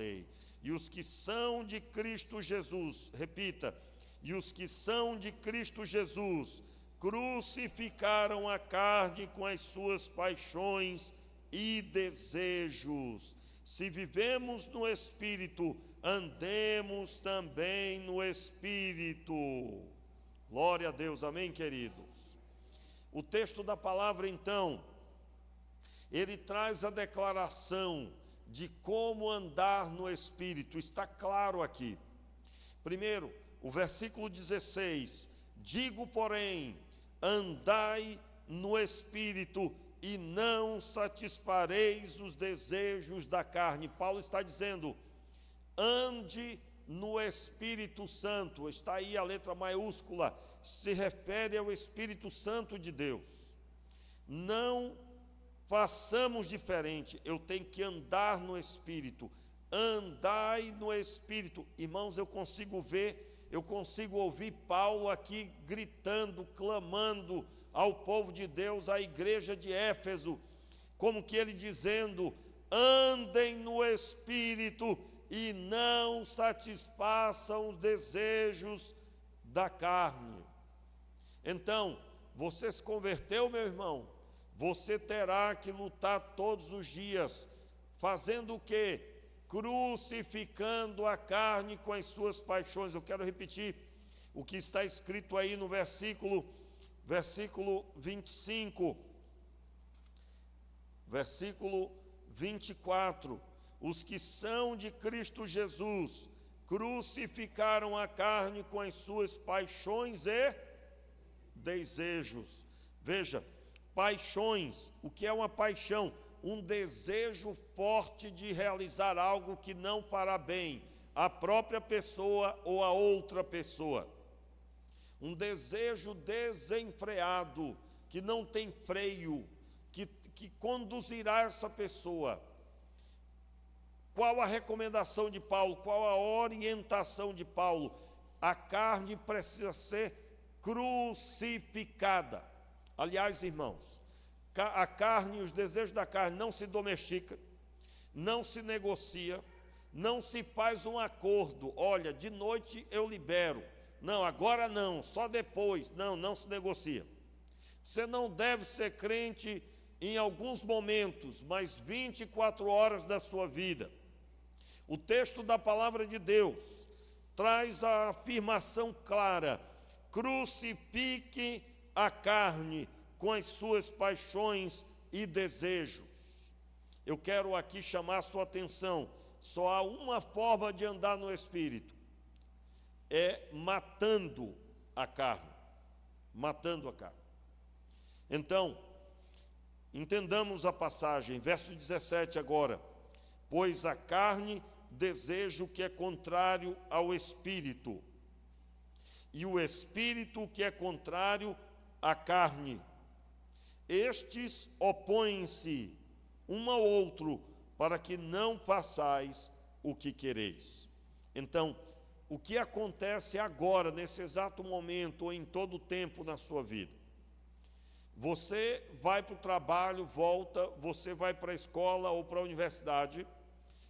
lei. E os que são de Cristo Jesus, repita, e os que são de Cristo Jesus crucificaram a carne com as suas paixões e desejos. Se vivemos no Espírito, andemos também no Espírito. Glória a Deus, amém, queridos? O texto da palavra, então, ele traz a declaração de como andar no Espírito, está claro aqui. Primeiro, o versículo 16, digo, porém, andai no Espírito e não satisfareis os desejos da carne. Paulo está dizendo, ande no Espírito Santo, está aí a letra maiúscula, se refere ao Espírito Santo de Deus. Não façamos diferente, eu tenho que andar no Espírito, andai no Espírito. Irmãos, eu consigo ouvir Paulo aqui gritando, clamando ao povo de Deus, à igreja de Éfeso, como que ele dizendo, andem no Espírito e não satisfaçam os desejos da carne. Então, você se converteu, meu irmão, você terá que lutar todos os dias, fazendo o quê? Crucificando a carne com as suas paixões. Eu quero repetir o que está escrito aí no versículo 25, versículo 24. Os que são de Cristo Jesus crucificaram a carne com as suas paixões e desejos. Veja, paixões, o que é uma paixão? Um desejo forte de realizar algo que não fará bem à própria pessoa ou a outra pessoa. Um desejo desenfreado, que não tem freio, que conduzirá essa pessoa. Qual a recomendação de Paulo? Qual a orientação de Paulo? A carne precisa ser crucificada. Aliás, irmãos, a carne, os desejos da carne não se domestica, não se negocia, não se faz um acordo. Olha, de noite eu libero. Não, agora não, só depois. Não, não se negocia. Você não deve ser crente em alguns momentos, mas 24 horas da sua vida. O texto da palavra de Deus traz a afirmação clara: crucifique a carne com as suas paixões e desejos. Eu quero aqui chamar a sua atenção, só há uma forma de andar no Espírito, é matando a carne, matando a carne. Então, entendamos a passagem, verso 17 agora, pois a carne deseja o que é contrário ao Espírito, e o Espírito o que é contrário à carne. Estes opõem-se um ao outro, para que não façais o que quereis. Então, o que acontece agora, nesse exato momento, ou em todo o tempo na sua vida? Você vai para o trabalho, volta, você vai para a escola ou para a universidade,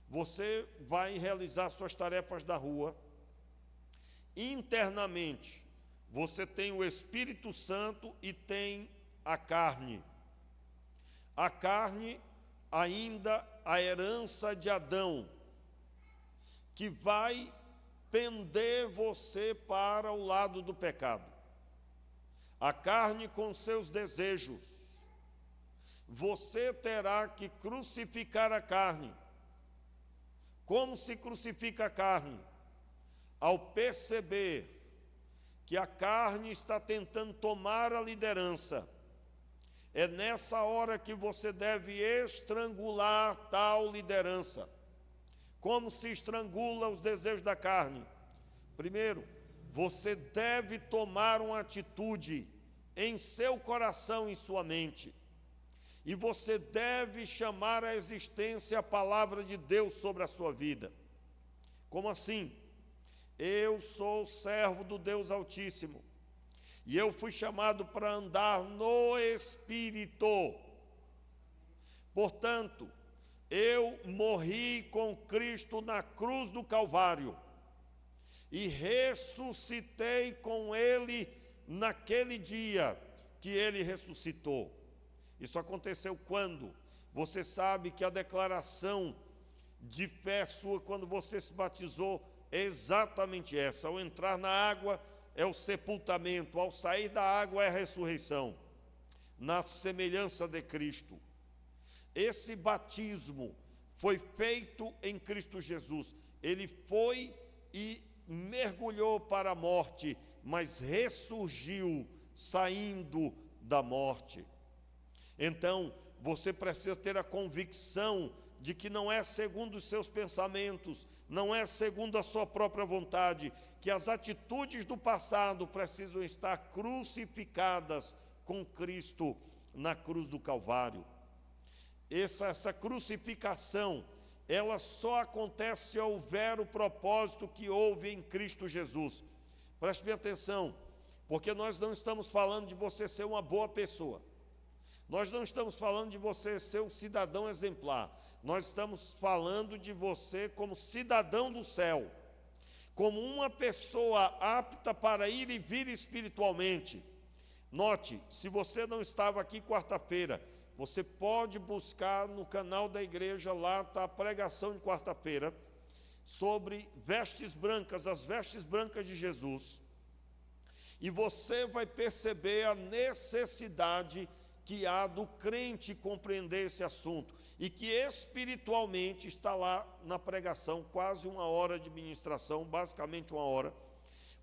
você vai realizar suas tarefas da rua. Internamente, você tem o Espírito Santo e tem a carne. A carne, ainda a herança de Adão, que vai pender você para o lado do pecado. A carne com seus desejos. Você terá que crucificar a carne. Como se crucifica a carne? Ao perceber que a carne está tentando tomar a liderança. É nessa hora que você deve estrangular tal liderança. Como se estrangula os desejos da carne? Primeiro, você deve tomar uma atitude em seu coração e sua mente. E você deve chamar à existência a palavra de Deus sobre a sua vida. Como assim? Eu sou servo do Deus Altíssimo. E eu fui chamado para andar no Espírito. Portanto, eu morri com Cristo na cruz do Calvário e ressuscitei com Ele naquele dia que Ele ressuscitou. Isso aconteceu quando? Você sabe que a declaração de fé sua, quando você se batizou, é exatamente essa. Ao entrar na água é o sepultamento, ao sair da água é a ressurreição, na semelhança de Cristo. Esse batismo foi feito em Cristo Jesus. Ele foi e mergulhou para a morte, mas ressurgiu saindo da morte. Então, você precisa ter a convicção de que não é segundo os seus pensamentos, não é segundo a sua própria vontade, que as atitudes do passado precisam estar crucificadas com Cristo na cruz do Calvário. Essa crucificação, ela só acontece se houver o propósito que houve em Cristo Jesus. Preste bem atenção, porque nós não estamos falando de você ser uma boa pessoa. Nós não estamos falando de você ser um cidadão exemplar. Nós estamos falando de você como cidadão do céu, como uma pessoa apta para ir e vir espiritualmente. Note, se você não estava aqui quarta-feira, você pode buscar no canal da igreja, lá está a pregação de quarta-feira, sobre vestes brancas, as vestes brancas de Jesus. E você vai perceber a necessidade que há do crente compreender esse assunto, e que espiritualmente está lá na pregação, quase uma hora de ministração, basicamente uma hora.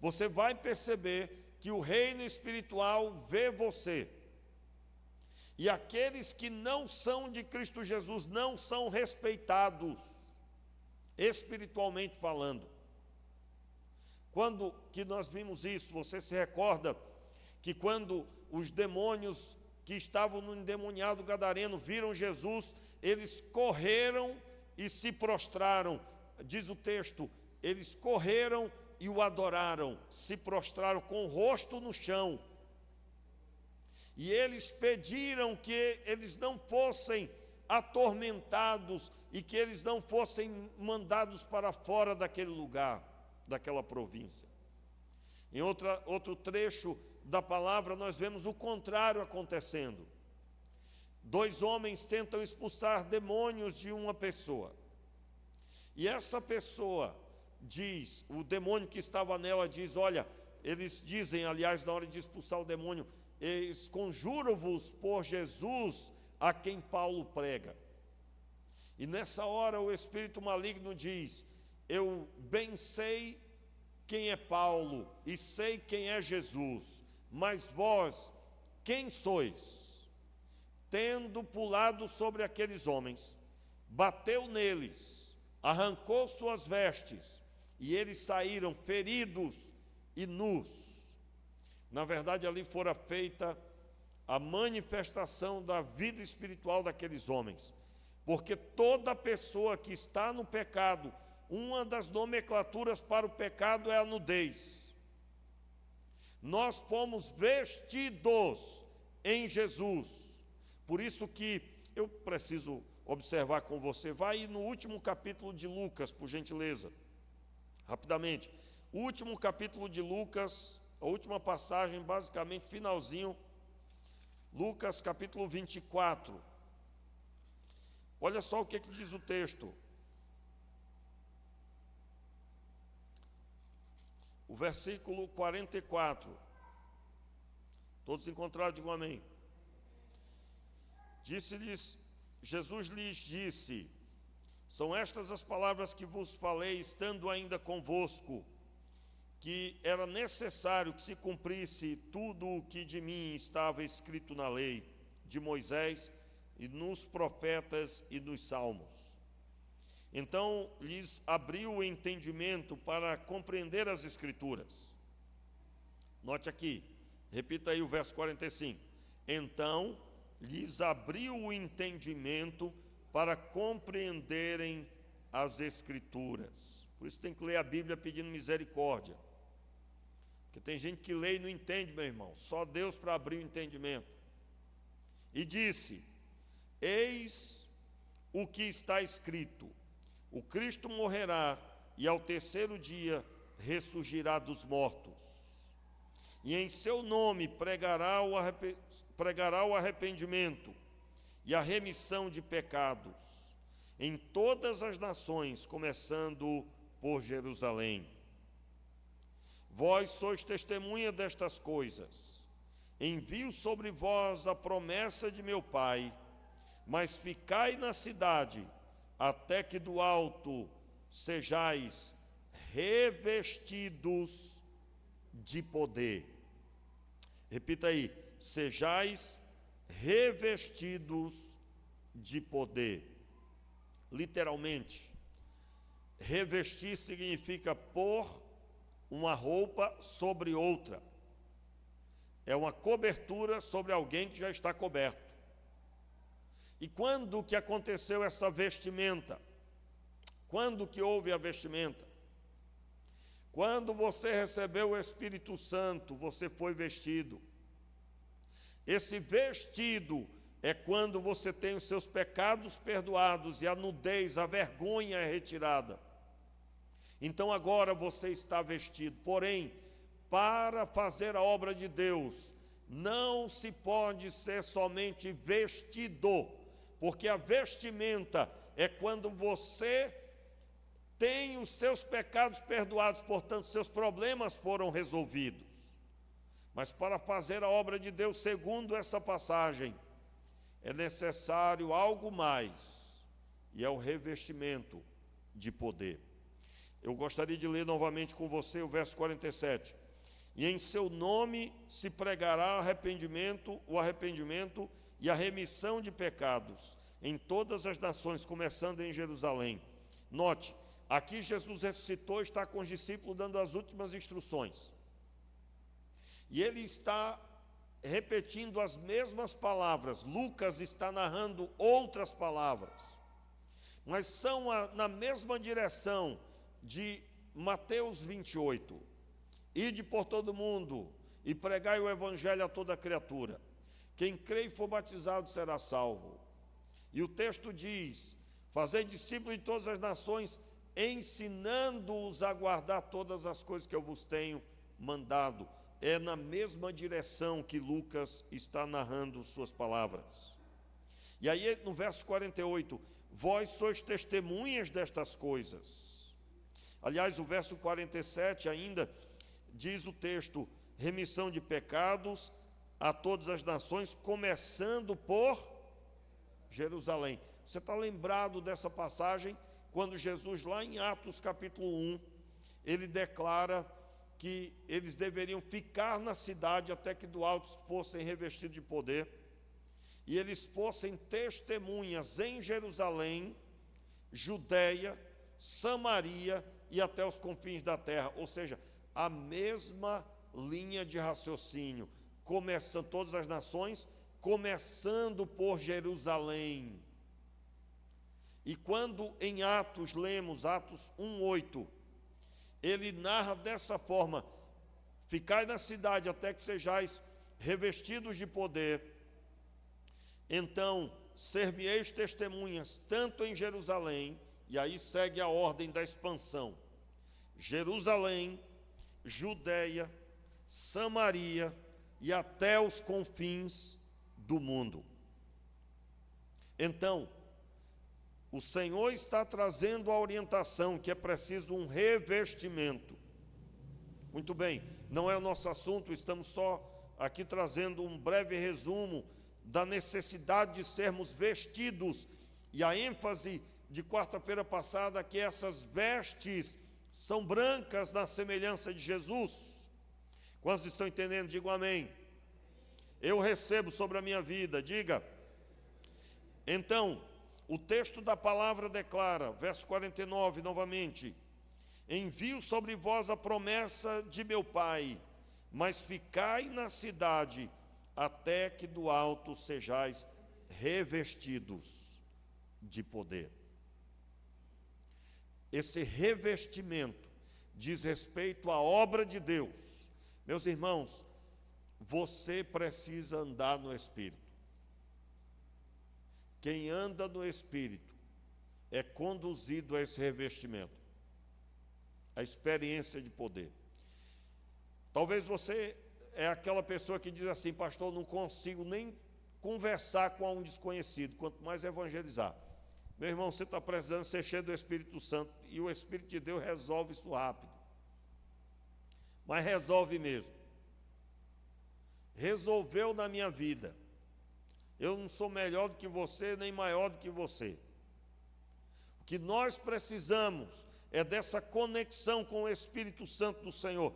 Você vai perceber que o reino espiritual vê você, e aqueles que não são de Cristo Jesus não são respeitados, espiritualmente falando. Quando que nós vimos isso? Você se recorda que quando os demônios que estavam no endemoniado gadareno viram Jesus, eles correram e se prostraram. Diz o texto, eles correram e o adoraram, se prostraram com o rosto no chão. E eles pediram que eles não fossem atormentados e que eles não fossem mandados para fora daquele lugar, daquela província. Em outro trecho da palavra, nós vemos o contrário acontecendo. 2 homens tentam expulsar demônios de uma pessoa. E essa pessoa diz, o demônio que estava nela diz, olha, eles dizem, aliás, na hora de expulsar o demônio, eles conjuro-vos por Jesus a quem Paulo prega. E nessa hora o espírito maligno diz, eu bem sei quem é Paulo e sei quem é Jesus, mas vós, quem sois? Tendo pulado sobre aqueles homens, bateu neles, arrancou suas vestes, e eles saíram feridos e nus. Na verdade, ali fora feita a manifestação da vida espiritual daqueles homens, porque toda pessoa que está no pecado, uma das nomenclaturas para o pecado é a nudez. Nós fomos vestidos em Jesus. Por isso que eu preciso observar com você. Vai no último capítulo de Lucas, por gentileza. Rapidamente. O último capítulo de Lucas, a última passagem, basicamente, finalzinho. Lucas, capítulo 24. Olha só o que diz o texto. O versículo 44. Todos encontraram, digam amém. Jesus lhes disse, são estas as palavras que vos falei, estando ainda convosco, que era necessário que se cumprisse tudo o que de mim estava escrito na lei de Moisés e nos profetas e nos salmos. Então lhes abriu o entendimento para compreender as Escrituras. Note aqui, repita aí o verso 45. Então lhes abriu o entendimento para compreenderem as Escrituras. Por isso tem que ler a Bíblia pedindo misericórdia. Porque tem gente que lê e não entende, meu irmão. Só Deus para abrir o entendimento. E disse, eis o que está escrito: o Cristo morrerá e ao terceiro dia ressurgirá dos mortos. E em seu nome pregará o arrependimento e a remissão de pecados em todas as nações, começando por Jerusalém. Vós sois testemunha destas coisas. Envio sobre vós a promessa de meu Pai, mas ficai na cidade, até que do alto sejais revestidos de poder. Repita aí: sejais revestidos de poder. Literalmente, revestir significa pôr uma roupa sobre outra. É uma cobertura sobre alguém que já está coberto. E quando que aconteceu essa vestimenta? Quando que houve a vestimenta? Quando você recebeu o Espírito Santo, você foi vestido. Esse vestido é quando você tem os seus pecados perdoados e a nudez, a vergonha é retirada. Então agora você está vestido. Porém, para fazer a obra de Deus, não se pode ser somente vestido, porque a vestimenta é quando você tem os seus pecados perdoados, portanto, seus problemas foram resolvidos. Mas para fazer a obra de Deus, segundo essa passagem, é necessário algo mais, e é o revestimento de poder. Eu gostaria de ler novamente com você o verso 47. E em seu nome se pregará o arrependimento e a remissão de pecados em todas as nações, começando em Jerusalém. Note, aqui Jesus ressuscitou, está com os discípulos dando as últimas instruções. E ele está repetindo as mesmas palavras. Lucas está narrando outras palavras, mas são na mesma direção de Mateus 28. Ide por todo mundo e pregai o evangelho a toda criatura. Quem crê e for batizado será salvo. E o texto diz: fazei discípulos de todas as nações, ensinando-os a guardar todas as coisas que eu vos tenho mandado. É na mesma direção que Lucas está narrando suas palavras. E aí no verso 48, vós sois testemunhas destas coisas. Aliás, o verso 47 ainda diz o texto: remissão de pecados a todas as nações, começando por Jerusalém. Você está lembrado dessa passagem? Quando Jesus, lá em Atos capítulo 1, ele declara que eles deveriam ficar na cidade até que do alto fossem revestidos de poder, e eles fossem testemunhas em Jerusalém, Judeia, Samaria e até os confins da terra. Ou seja, a mesma linha de raciocínio, começando todas as nações, começando por Jerusalém. E quando em Atos lemos Atos 1:8, ele narra dessa forma: ficai na cidade até que sejais revestidos de poder, então ser-me-eis testemunhas tanto em Jerusalém, e aí segue a ordem da expansão: Jerusalém, Judeia, Samaria e até os confins do mundo. Então, o Senhor está trazendo a orientação que é preciso um revestimento. Muito bem, não é o nosso assunto, estamos só aqui trazendo um breve resumo da necessidade de sermos vestidos. E a ênfase de quarta-feira passada, que essas vestes são brancas na semelhança de Jesus. Quantos estão entendendo? Digam amém. Eu recebo sobre a minha vida, diga. Então, o texto da palavra declara, verso 49 novamente: envio sobre vós a promessa de meu Pai, mas ficai na cidade, até que do alto sejais revestidos de poder. Esse revestimento diz respeito à obra de Deus. Meus irmãos, você precisa andar no Espírito. Quem anda no Espírito é conduzido a esse revestimento, a experiência de poder. Talvez você é aquela pessoa que diz assim: pastor, não consigo nem conversar com um desconhecido, quanto mais evangelizar. Meu irmão, você está precisando ser cheio do Espírito Santo, e o Espírito de Deus resolve isso rápido. Mas resolve mesmo. Resolveu na minha vida. Eu não sou melhor do que você, nem maior do que você. O que nós precisamos é dessa conexão com o Espírito Santo do Senhor.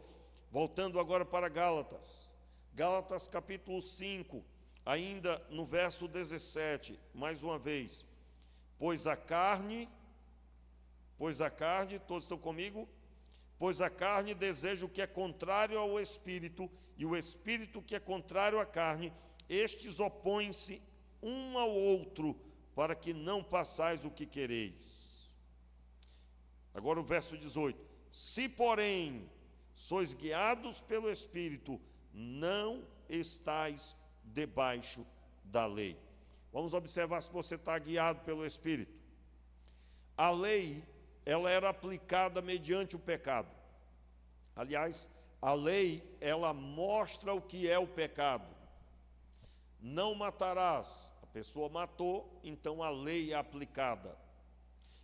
Voltando agora para Gálatas. Gálatas capítulo 5, ainda no verso 17, mais uma vez. Pois a carne, todos estão comigo? Pois a carne deseja o que é contrário ao Espírito, e o Espírito que é contrário à carne, estes opõem-se um ao outro, para que não façais o que quereis. Agora o verso 18. Se, porém, sois guiados pelo Espírito, não estais debaixo da lei. Vamos observar se você está guiado pelo Espírito. A lei, ela era aplicada mediante o pecado. Aliás, a lei, ela mostra o que é o pecado. Não matarás. A pessoa matou, então a lei é aplicada.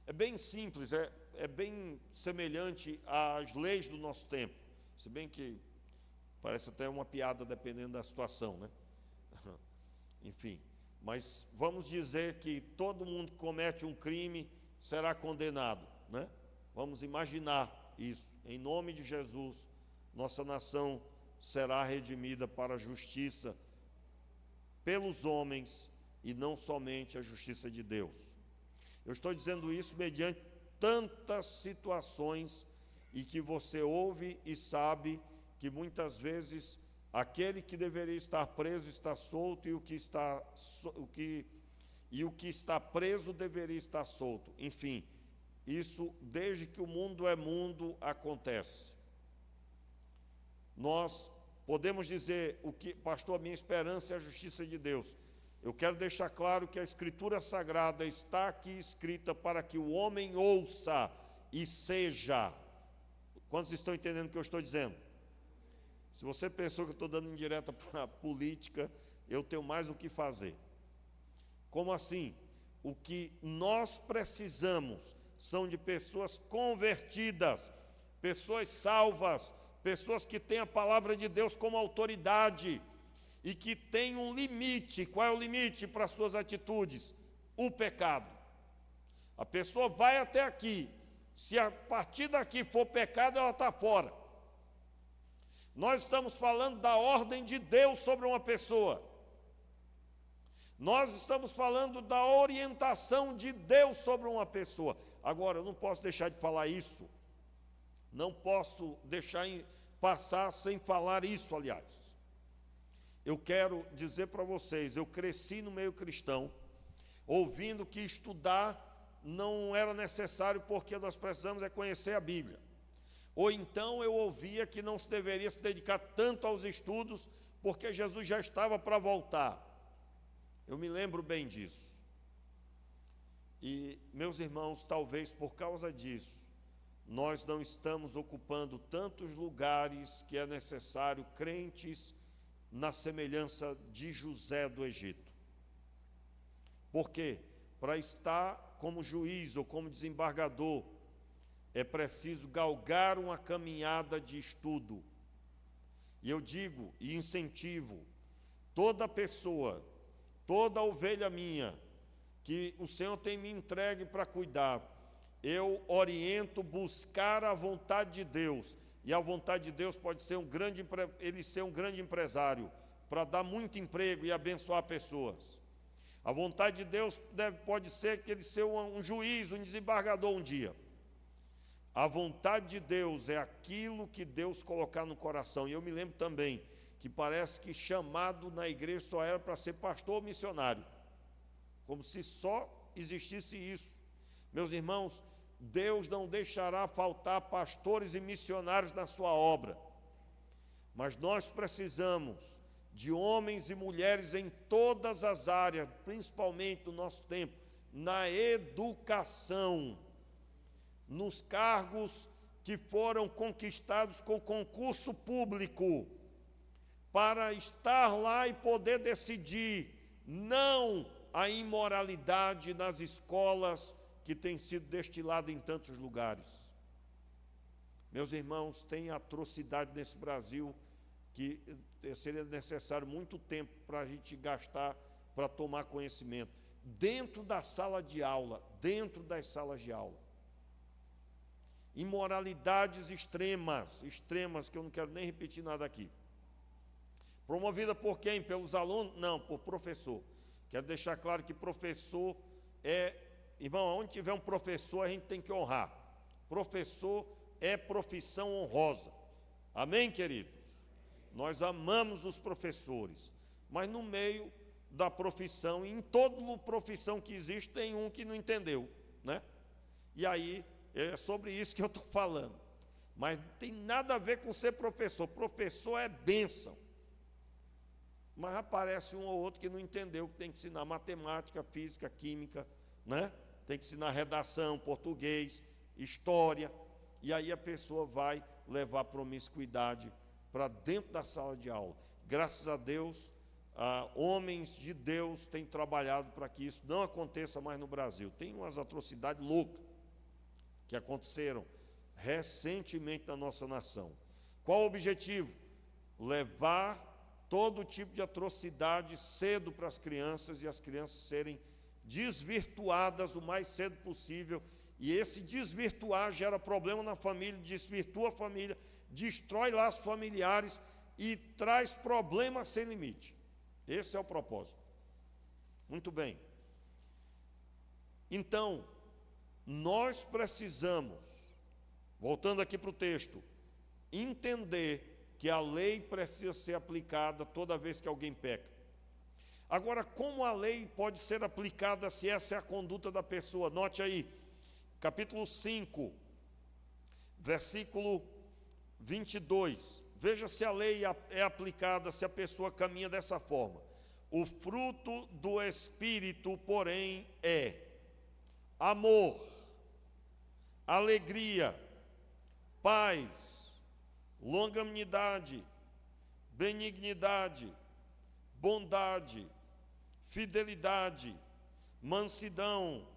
É bem simples, é bem semelhante às leis do nosso tempo. Se bem que parece até uma piada dependendo da situação, né? Enfim, mas vamos dizer que todo mundo que comete um crime será condenado, né? Vamos imaginar isso. Em nome de Jesus, nossa nação será redimida para a justiça pelos homens e não somente a justiça de Deus. Eu estou dizendo isso mediante tantas situações e que você ouve e sabe que muitas vezes aquele que deveria estar preso está solto, e o que está preso deveria estar solto. Enfim, isso desde que o mundo é mundo acontece. Nós podemos dizer o que, pastor, a minha esperança é a justiça de Deus. Eu quero deixar claro que a Escritura Sagrada está aqui escrita para que o homem ouça e seja. Quantos estão entendendo o que eu estou dizendo? Se você pensou que eu estou dando indireta para a política, eu tenho mais o que fazer. Como assim? O que nós precisamos são de pessoas convertidas, pessoas salvas, pessoas que têm a palavra de Deus como autoridade e que têm um limite. Qual é o limite para as suas atitudes? O pecado. A pessoa vai até aqui. Se a partir daqui for pecado, ela está fora. Nós estamos falando da ordem de Deus sobre uma pessoa. Nós estamos falando da orientação de Deus sobre uma pessoa. Agora, eu não posso deixar de falar isso. Não posso deixar passar sem falar isso, aliás. Eu quero dizer para vocês, eu cresci no meio cristão, ouvindo que estudar não era necessário porque nós precisamos conhecer a Bíblia. Ou então eu ouvia que não se deveria se dedicar tanto aos estudos porque Jesus já estava para voltar. Eu me lembro bem disso. E, meus irmãos, talvez por causa disso, nós não estamos ocupando tantos lugares que é necessário crentes na semelhança de José do Egito. Por quê? Para estar como juiz ou como desembargador, é preciso galgar uma caminhada de estudo. E eu digo e incentivo, toda pessoa, toda ovelha minha, que o Senhor tem me entregue para cuidar, eu oriento buscar a vontade de Deus. E a vontade de Deus pode ser ele ser um grande empresário, para dar muito emprego e abençoar pessoas. A vontade de Deus pode ser que ele seja um juiz, um desembargador um dia. A vontade de Deus é aquilo que Deus colocar no coração. E eu me lembro também que parece que chamado na igreja só era para ser pastor ou missionário. Como se só existisse isso. Meus irmãos, Deus não deixará faltar pastores e missionários na sua obra. Mas nós precisamos de homens e mulheres em todas as áreas, principalmente no nosso tempo, na educação, nos cargos que foram conquistados com concurso público, para estar lá e poder decidir, não a imoralidade nas escolas que tem sido destilada em tantos lugares. Meus irmãos, tem atrocidade nesse Brasil que seria necessário muito tempo para a gente gastar para tomar conhecimento. Dentro da sala de aula, dentro das salas de aula. Imoralidades extremas, que eu não quero nem repetir nada aqui. Promovida por quem? Pelos alunos? Não, por professor. Quero deixar claro que professor irmão, onde tiver um professor, a gente tem que honrar. Professor é profissão honrosa. Amém, queridos? Nós amamos os professores, mas no meio da profissão, em toda profissão que existe, tem um que não entendeu, né? E aí, é sobre isso que eu estou falando. Mas não tem nada a ver com ser professor. Professor é bênção. Mas aparece um ou outro que não entendeu que tem que ensinar matemática, física, química, né? Tem que ensinar redação, português, história. E aí a pessoa vai levar promiscuidade para dentro da sala de aula. Graças a Deus, homens de Deus têm trabalhado para que isso não aconteça mais no Brasil. Tem umas atrocidades loucas que aconteceram recentemente na nossa nação. Qual o objetivo? Levar todo tipo de atrocidade cedo para as crianças e as crianças serem desvirtuadas o mais cedo possível. E esse desvirtuar gera problema na família, desvirtua a família, destrói laços familiares e traz problemas sem limite. Esse é o propósito. Muito bem. Então, nós precisamos, voltando aqui para o texto, entender que a lei precisa ser aplicada toda vez que alguém peca. Agora, como a lei pode ser aplicada se essa é a conduta da pessoa? Note aí, capítulo 5, versículo 22. Veja se a lei é aplicada, se a pessoa caminha dessa forma. O fruto do Espírito, porém, é amor, alegria, paz, longanimidade, benignidade, bondade, fidelidade, mansidão,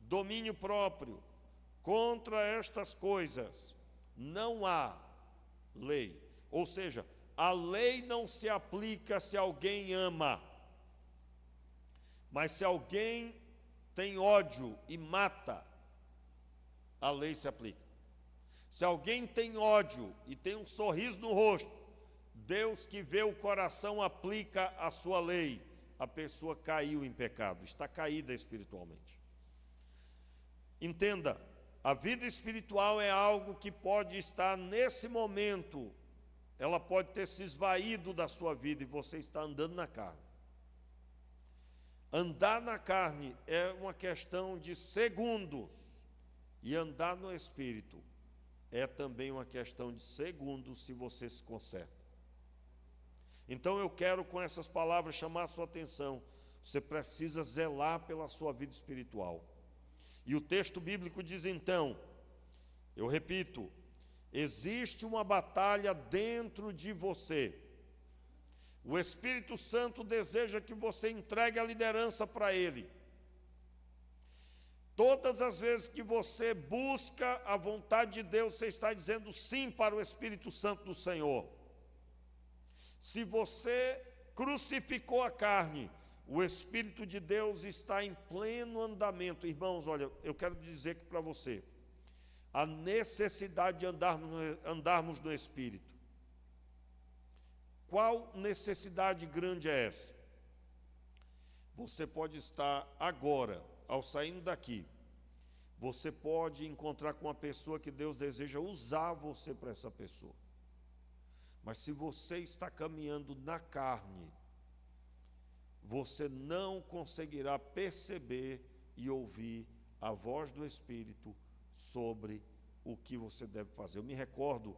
domínio próprio. Contra estas coisas não há lei. Ou seja, a lei não se aplica se alguém ama, mas se alguém tem ódio e mata, a lei se aplica. Se alguém tem ódio e tem um sorriso no rosto, Deus que vê o coração aplica a sua lei. A pessoa caiu em pecado, está caída espiritualmente. Entenda, a vida espiritual é algo que pode estar nesse momento, ela pode ter se esvaído da sua vida e você está andando na carne. Andar na carne é uma questão de segundos, e andar no Espírito é também uma questão de segundos se você se conserta. Então eu quero com essas palavras chamar a sua atenção. Você precisa zelar pela sua vida espiritual. E o texto bíblico diz então, eu repito, existe uma batalha dentro de você. O Espírito Santo deseja que você entregue a liderança para Ele. Todas as vezes que você busca a vontade de Deus, você está dizendo sim para o Espírito Santo do Senhor. Se você crucificou a carne, o Espírito de Deus está em pleno andamento. Irmãos, olha, eu quero dizer que para você, a necessidade de andarmos no Espírito. Qual necessidade grande é essa? Você pode estar agora, ao saindo daqui, você pode encontrar com uma pessoa que Deus deseja usar você para essa pessoa. Mas se você está caminhando na carne, você não conseguirá perceber e ouvir a voz do Espírito sobre o que você deve fazer. Eu me recordo,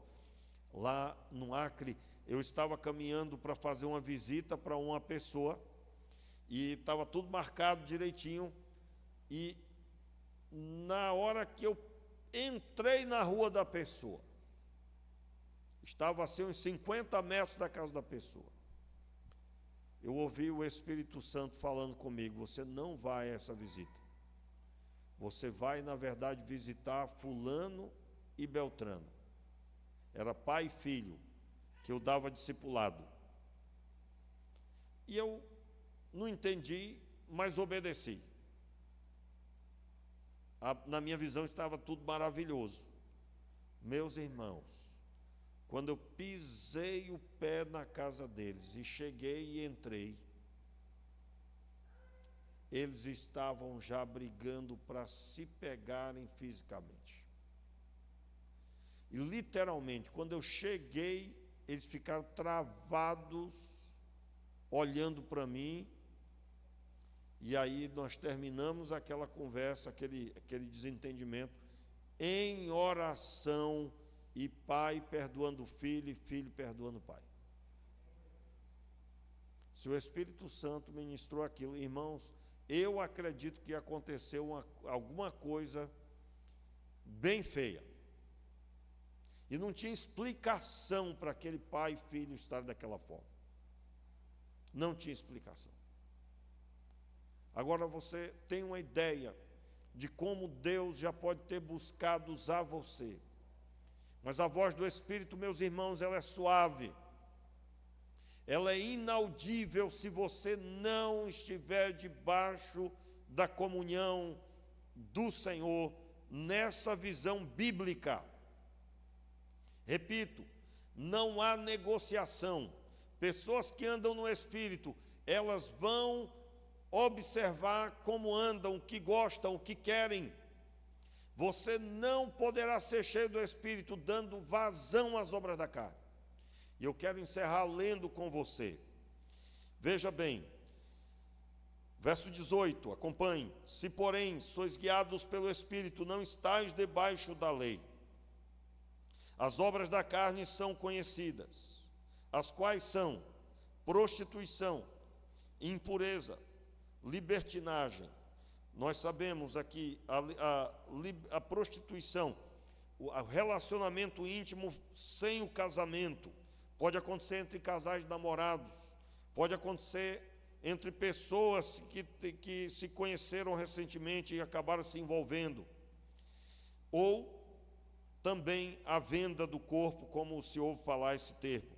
lá no Acre, eu estava caminhando para fazer uma visita para uma pessoa, e estava tudo marcado direitinho, E na hora que eu entrei na rua da pessoa, estava assim uns 50 metros da casa da pessoa, eu ouvi o Espírito Santo falando comigo: você não vai a essa visita. Você vai, na verdade, visitar fulano e Beltrano. Era pai e filho, que eu dava discipulado. E eu não entendi, mas obedeci. Na minha visão estava tudo maravilhoso. Meus irmãos, quando eu pisei o pé na casa deles e cheguei e entrei, eles estavam já brigando para se pegarem fisicamente. E literalmente, quando eu cheguei, eles ficaram travados, olhando para mim, e aí nós terminamos aquela conversa, aquele desentendimento, em oração, e pai perdoando o filho, e filho perdoando o pai. Se o Espírito Santo ministrou aquilo, irmãos, eu acredito que aconteceu alguma coisa bem feia. E não tinha explicação para aquele pai e filho estar daquela forma. Não tinha explicação. Agora você tem uma ideia de como Deus já pode ter buscado usar você. Mas a voz do Espírito, meus irmãos, ela é suave. Ela é inaudível se você não estiver debaixo da comunhão do Senhor, nessa visão bíblica. Repito, não há negociação. Pessoas que andam no Espírito, elas vão observar como andam, o que gostam, o que querem. Você não poderá ser cheio do Espírito dando vazão às obras da carne. E eu quero encerrar lendo com você. Veja bem, verso 18, acompanhe. Se, porém, sois guiados pelo Espírito, não estáis debaixo da lei. As obras da carne são conhecidas, as quais são prostituição, impureza, libertinagem. Nós sabemos aqui a prostituição, o relacionamento íntimo sem o casamento. Pode acontecer entre casais namorados, pode acontecer entre pessoas que se conheceram recentemente e acabaram se envolvendo. Ou também a venda do corpo, como se ouve falar esse termo.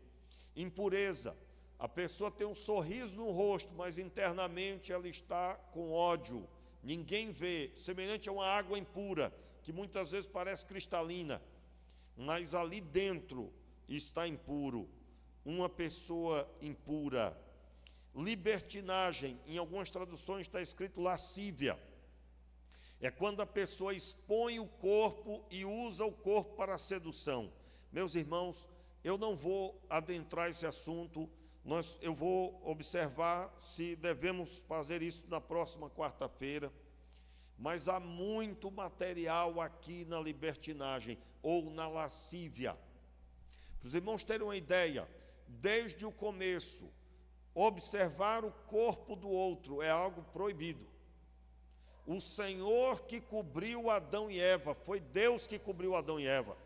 Impureza, a pessoa tem um sorriso no rosto, mas internamente ela está com ódio. Ninguém vê, semelhante a uma água impura, que muitas vezes parece cristalina, mas ali dentro está impuro, uma pessoa impura. Libertinagem, em algumas traduções está escrito lascívia. É quando a pessoa expõe o corpo e usa o corpo para a sedução. Meus irmãos, eu não vou adentrar esse assunto, eu vou observar se devemos fazer isso na próxima quarta-feira, mas há muito material aqui na libertinagem, ou na lascívia. Para os irmãos terem uma ideia, desde o começo, observar o corpo do outro é algo proibido. O Senhor que cobriu Adão e Eva, foi Deus que cobriu Adão e Eva.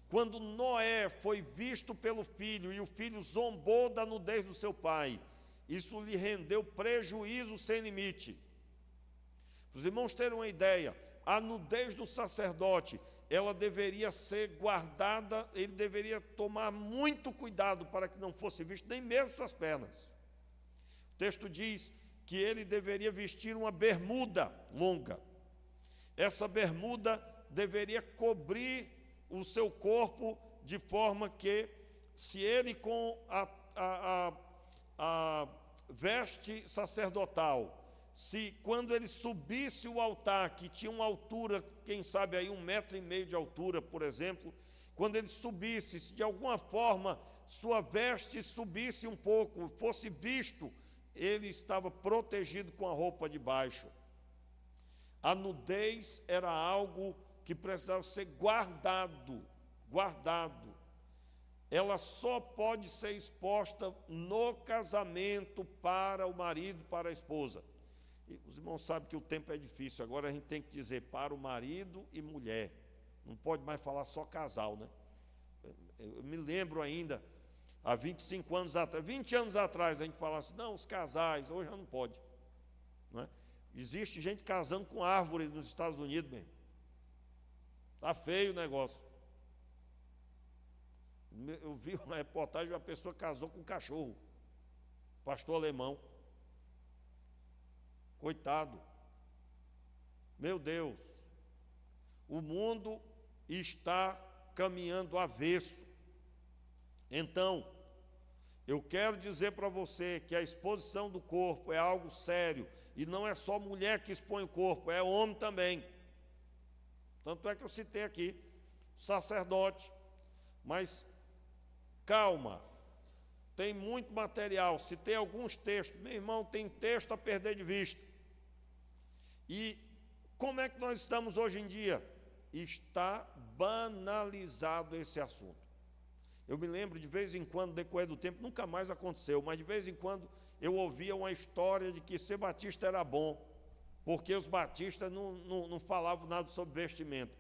Quando Noé foi visto pelo filho, e o filho zombou da nudez do seu pai, isso lhe rendeu prejuízo sem limite. Para os irmãos terem uma ideia, a nudez do sacerdote, ela deveria ser guardada, ele deveria tomar muito cuidado para que não fosse visto nem mesmo suas pernas. O texto diz que ele deveria vestir uma bermuda longa. Essa bermuda deveria cobrir o seu corpo de forma que, se ele com a veste sacerdotal, se quando ele subisse o altar, que tinha uma altura, quem sabe aí 1,5 metro de altura, por exemplo, quando ele subisse, se de alguma forma sua veste subisse um pouco, fosse visto, ele estava protegido com a roupa de baixo. A nudez era algo que precisava ser guardado. Ela só pode ser exposta no casamento para o marido, para a esposa. E os irmãos sabem que o tempo é difícil, agora a gente tem que dizer para o marido e mulher, não pode mais falar só casal, né? Eu me lembro ainda, há 25 anos atrás, 20 anos atrás, a gente falava assim, não, os casais, hoje já não pode. Não é? Existe gente casando com árvore nos Estados Unidos mesmo. Está feio o negócio. Eu vi uma reportagem, uma pessoa casou com um cachorro, pastor alemão. Coitado. Meu Deus, o mundo está caminhando avesso. Então, eu quero dizer para você que a exposição do corpo é algo sério, e não é só mulher que expõe o corpo, é homem também. Tanto é que eu citei aqui, sacerdote, mas calma, tem muito material, citei alguns textos, meu irmão, tem texto a perder de vista. E como é que nós estamos hoje em dia? Está banalizado esse assunto. Eu me lembro, de vez em quando, no decorrer do tempo, nunca mais aconteceu, mas de vez em quando eu ouvia uma história de que ser batista era bom, porque os batistas não falavam nada sobre vestimenta.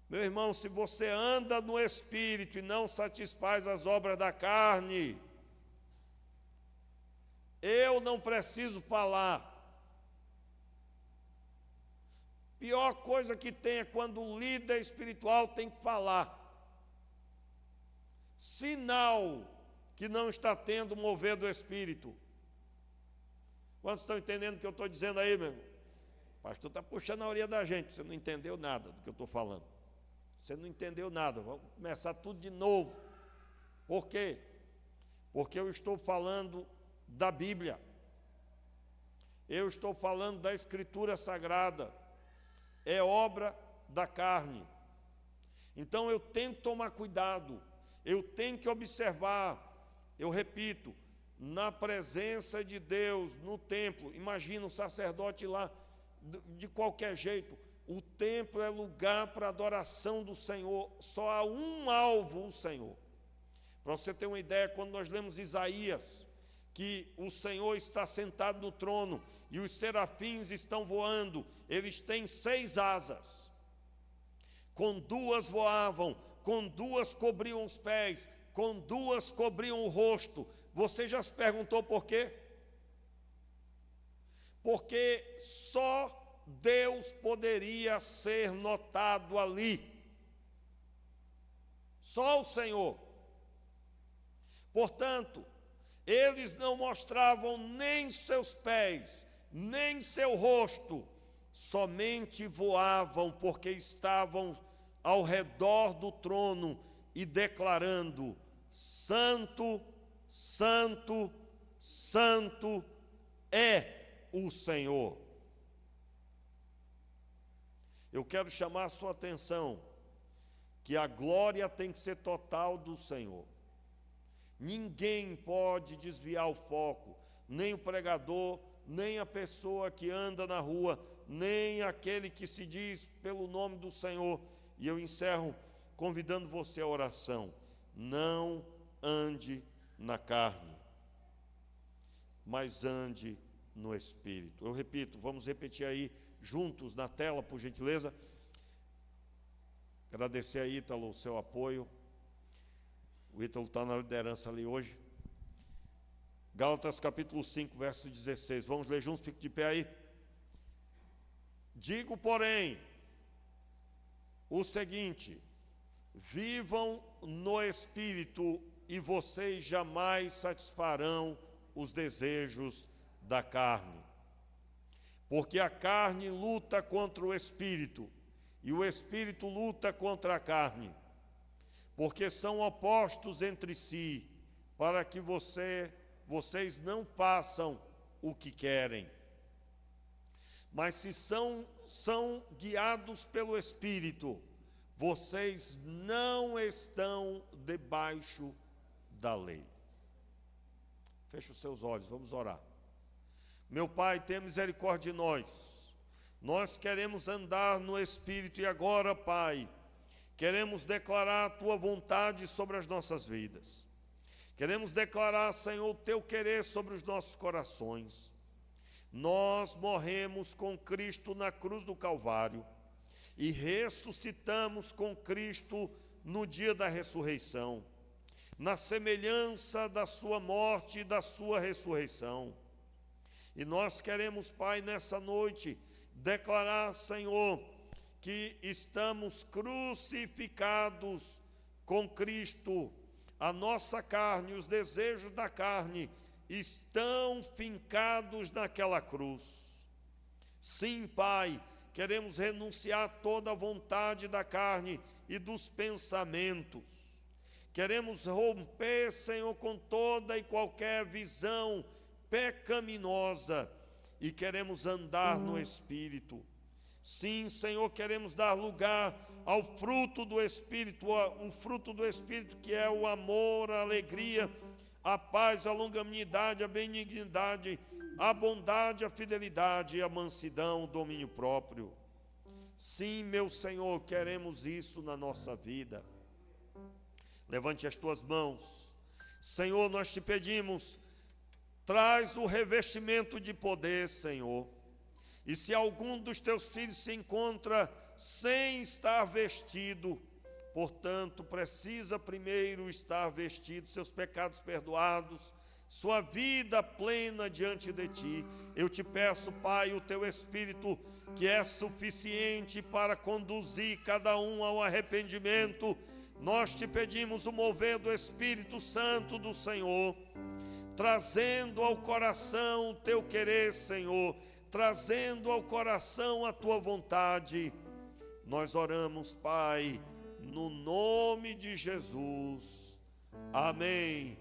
Meu irmão, se você anda no Espírito e não satisfaz as obras da carne, eu não preciso falar. Pior coisa que tem é quando o líder espiritual tem que falar. Sinal que não está tendo mover do Espírito. Quantos estão entendendo o que eu estou dizendo aí, meu irmão? O pastor está puxando a orelha da gente, você não entendeu nada do que eu estou falando. Você não entendeu nada, vamos começar tudo de novo. Por quê? Porque eu estou falando da Bíblia. Eu estou falando da Escritura Sagrada. É obra da carne. Então eu tenho que tomar cuidado, eu tenho que observar, eu repito, na presença de Deus, no templo. Imagina um sacerdote lá, de qualquer jeito. O templo é lugar para adoração do Senhor, só há um alvo, o Senhor. Para você ter uma ideia, quando nós lemos Isaías, que o Senhor está sentado no trono e os serafins estão voando, eles têm 6 asas, com 2 voavam, com 2 cobriam os pés, com 2 cobriam o rosto. Você já se perguntou por quê? Porque só Deus poderia ser notado ali, só o Senhor. Portanto, eles não mostravam nem seus pés, nem seu rosto, somente voavam, porque estavam ao redor do trono e declarando: Santo, Santo, Santo é o Senhor. Eu quero chamar a sua atenção que a glória tem que ser total do Senhor. Ninguém pode desviar o foco, nem o pregador, nem a pessoa que anda na rua, nem aquele que se diz pelo nome do Senhor. E eu encerro convidando você à oração. Não ande na carne, mas ande no Espírito. Eu repito, vamos repetir aí juntos na tela, por gentileza. Agradecer a Ítalo o seu apoio. O Ítalo está na liderança ali hoje. Gálatas capítulo 5, verso 16. Vamos ler juntos, fique de pé aí. Digo, porém, o seguinte: vivam no Espírito e vocês jamais satisfarão os desejos da carne. Porque a carne luta contra o Espírito e o Espírito luta contra a carne. Porque são opostos entre si, para que vocês não façam o que querem. Mas se são guiados pelo Espírito, vocês não estão debaixo da lei. Feche os seus olhos, vamos orar. Meu Pai, tenha misericórdia de nós. Nós queremos andar no Espírito e agora, Pai, queremos declarar a Tua vontade sobre as nossas vidas. Queremos declarar, Senhor, o Teu querer sobre os nossos corações. Nós morremos com Cristo na cruz do Calvário e ressuscitamos com Cristo no dia da ressurreição, na semelhança da sua morte e da sua ressurreição. E nós queremos, Pai, nessa noite, declarar, Senhor, que estamos crucificados com Cristo. A nossa carne, os desejos da carne, estão fincados naquela cruz. Sim, Pai, queremos renunciar a toda a vontade da carne e dos pensamentos. Queremos romper, Senhor, com toda e qualquer visão pecaminosa e queremos andar no Espírito. Sim, Senhor, queremos dar lugar ao fruto do Espírito, o fruto do Espírito que é o amor, a alegria, a paz, a longanimidade, a benignidade, a bondade, a fidelidade, a mansidão, o domínio próprio. Sim, meu Senhor, queremos isso na nossa vida. Levante as tuas mãos. Senhor, nós te pedimos, traz o revestimento de poder, Senhor. E se algum dos teus filhos se encontra sem estar vestido, portanto, precisa primeiro estar vestido, seus pecados perdoados, sua vida plena diante de ti. Eu te peço, Pai, o teu Espírito, que é suficiente para conduzir cada um ao arrependimento. Nós te pedimos o mover do Espírito Santo do Senhor, trazendo ao coração o teu querer, Senhor, trazendo ao coração a tua vontade. Nós oramos, Pai, no nome de Jesus. Amém.